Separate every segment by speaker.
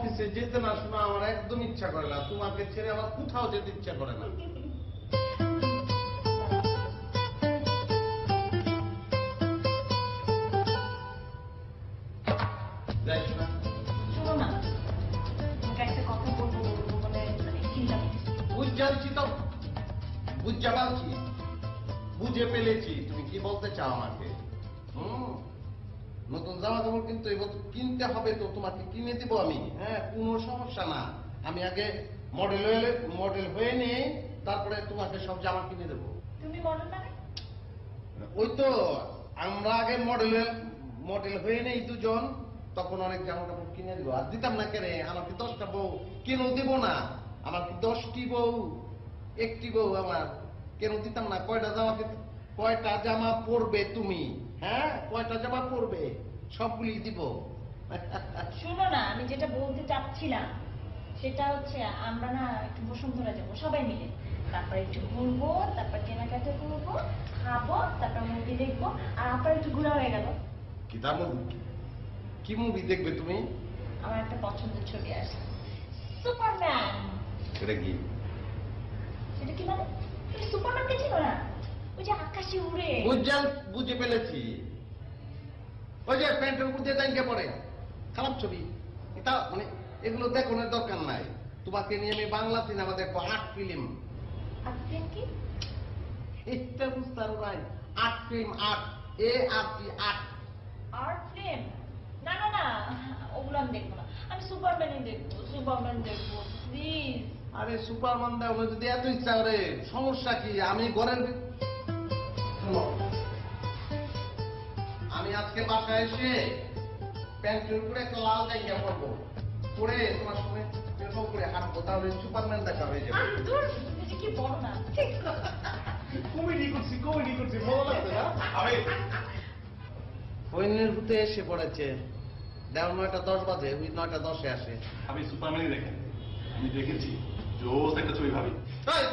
Speaker 1: অফিসে যেতে না শোনা আমার একদম ইচ্ছা করে না, তোমাকে ছেড়ে আমার কোথাও যেতে ইচ্ছা করে না।
Speaker 2: শোনো না, তোমাকে একটা কথা বলবো বলে চিন্তা করছি।
Speaker 1: বুঝছি তো, বুঝা পারছি, বুঝে ফেলেছি তুমি কি বলতে চাও আমাকে। নতুন জামা কাপড় কিন্তু কিনতে হবে তো, তোমাকে কিনে দিব আমি। হ্যাঁ, কোনো সমস্যা না, আমি আগে মডেল হয়ে নেই, তারপরে তোমাকে সব জামা কিনে দেবো।
Speaker 2: তুমি মডেল মানে?
Speaker 1: ওই তো আমরা আগে মডেল হয়ে নেই দুজন, তখন অনেক জামা কাপড় কিনে দিব। আর দিতাম না কেন, আমার কি 10টা বউ কেন দিব না? আমার কি 10টি বউ, একটি বউ আমার, কেন দিতাম না? কয়টা জামা পরবে তুমি? হ্যাঁ, কয়টা জামা পরবে? সবগুলি দিব।
Speaker 2: শোনো না, আমি যেটা বলতে চাচ্ছিলাম সেটা হচ্ছে আমরা না একটু বসুন্ধরা যাবো সবাই মিলে, তারপর একটু ঘুরবো, তারপর কেনাকাটা করবো, খাবো, তারপর মুভি দেখবো, আর আপনার একটু ঘোরা হয়ে গেল।
Speaker 1: কি মুভি দেখবে তুমি?
Speaker 2: আমার একটা পছন্দের ছবি আছে, সুপারম্যান।
Speaker 1: সেটা কি?
Speaker 2: সেটা কি মানে? তুমি সুপারম্যানকে চিনো না? ওই যে আকাশে উড়ে।
Speaker 1: বুঝে ফেলেছি, ওই যে প্যান্টের উপর দিয়ে দাঁড়িয়ে পড়ে, খারাপ ছবি এটা। মানে এগুলো দেখানোর দরকার নাই। তোমাকে নিয়ে আমি বাংলা সিনেমা দেখবো, আর্ট ফিল্ম।
Speaker 2: আর্ট ফিল্ম কি?
Speaker 1: এটা বুঝতে পারো নাই? Art film, art, art.
Speaker 2: Art film? না না না, ওগুলো আমি দেখবো না, আমি সুপারম্যানই দেখবো। সুপারম্যান দেখবো প্লিজ।
Speaker 1: আরে সুপারম্যান দেখো যদি এত ইচ্ছা করে, সমস্যা কি? আমি ঘরের আমি আজকে বাসায় এসে প্যান্টের উপরে একটা লাল জায়গা পরবো, পরে তোমার সঙ্গে এরকম করে হাঁটবো, তাহলে সুপারম্যান দেখা হয়ে যাবে।
Speaker 2: কি বলো না,
Speaker 1: কমেডি করছি, ভালো লাগছে না? হইনের ভূতে এসে পড়েছে, দেওয়ার 9টা 10 বাজে, ওই 9টা 10-এ আসে।
Speaker 3: আমি সুপারম্যানই দেখেন, আমি দেখেছি জোস একটা ছবি ভাবি।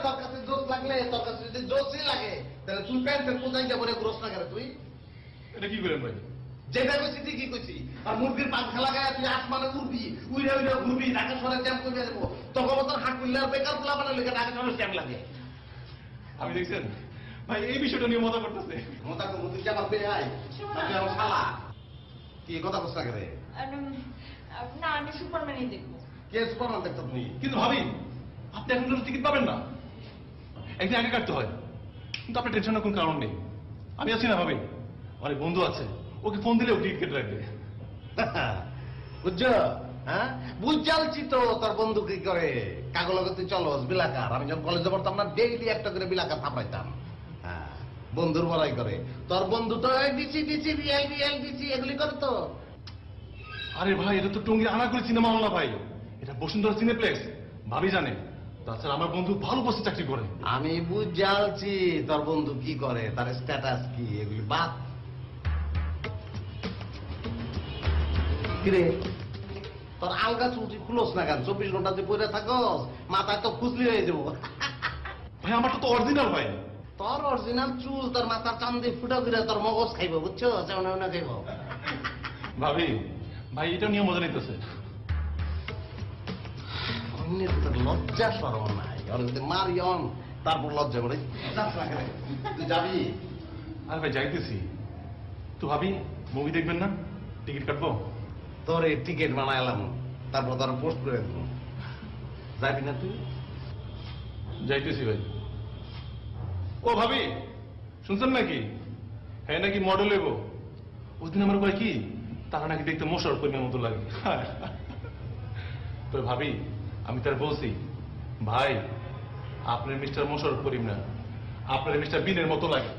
Speaker 1: তোর কাছে জোস লাগলে, তোর কাছে যদি জোসই লাগে, তাহলে তুই প্যান্টের কোথায় যাবো রে গ্রোস না করে? তুই
Speaker 3: এটা কি করেন ভাই?
Speaker 1: যেটা কইছি ঠিকই কইছি। আর মুরগির পাখা লাগায় তুই আসমানে উড়বি, উইরা ঘুরবি, ঢাকা শহরে জ্যাম করে দেবো, তখন তোর হাট মিল্লার বেকার পোলা বানালে ঢাকা শহরে জ্যাম লাগে।
Speaker 3: আমি দেখছেন ভাই এই বিষয়টা নিয়ে মজা করতেছে।
Speaker 1: মজা করবো তুই কি আমার পেয়ে আয়? আমার শালা কি কথা বলছ না?
Speaker 2: না আমি সুপারম্যানই দেখবো।
Speaker 1: কে সুপারম্যান দেখতো তুমি?
Speaker 3: কিন্তু ভাবি আপনি এখন কোনো টিকিট পাবেন না, একদিন আগে কাটতে হয়। কিন্তু আপনার টেনশনের কোনো কারণ নেই, আমি আছি না ভাবি, অনেক বন্ধু আছে, ওকে ফোন দিলে ও টিকিট কেটে রাখবে।
Speaker 1: বুঝছো? হ্যাঁ, বুঝালছি তো। তোর বন্ধু কি করে? কাগলকে তুই চলস বিলাকার। আমি যখন কলেজে পড়তাম না, ডেইলি একটা করে বিলাকার থাপড়াইতাম। হ্যাঁ, বন্ধুর বড়াই করে। তোর বন্ধু তো ডিসি এগুলি করে তো।
Speaker 3: আরে ভাই এটা তো টঙ্গী আনাগুলি সিনেমা হল না ভাই, এটা বসুন্ধরা সিনেপ্লেক্স, ভাবি জানে। তাছাড়া আমার বন্ধু ভালো বসে চাকরি করে।
Speaker 1: আমি বুঝালছি তোর বন্ধু কি করে, তার স্ট্যাটাস কি, এগুলি বাদ। কিরে তোর আলগা চুলটি খুলোস না কেন? 24 ঘন্টা যে পরে থাকস, মাথায় তো খুজলি হয়ে যাবো।
Speaker 3: ভাই আমারটা তো অরিজিনাল ভাই।
Speaker 1: তোর অরিজিনাল চুল তোর মাথার চান দিয়ে ফুটা করে তোর মগজ খাইব, বুঝছো? না খাইব।
Speaker 3: ভাবি ভাই এটা নিয়ে মজা নিতেছে।
Speaker 1: অন্যের তোর লজ্জা সরম নাই, ওর যদি মারিয়ন তারপর লজ্জা করে। তুই যাবি?
Speaker 3: আরে ভাই যাইতেছি তো। ভাবি মুভি দেখবেন না? টিকিট কাটবো।
Speaker 1: তোর এই টিকিট বানাইলাম, তারপর তোর পোস্ট করে দেবো। যাবি না তুই?
Speaker 3: যাইতেছি ভাই। ও ভাবি শুনছেন নাকি? হ্যাঁ নাকি মডেল হইব। ওই দিন আমার কয় কি তারা নাকি দেখতে মোশাররফ করিমের মতো লাগে। তো ভাবি আমি তার বলছি, ভাই আপনার মিস্টার মোশাররফ করিম না, আপনার মিস্টার বিনের মতো লাগে।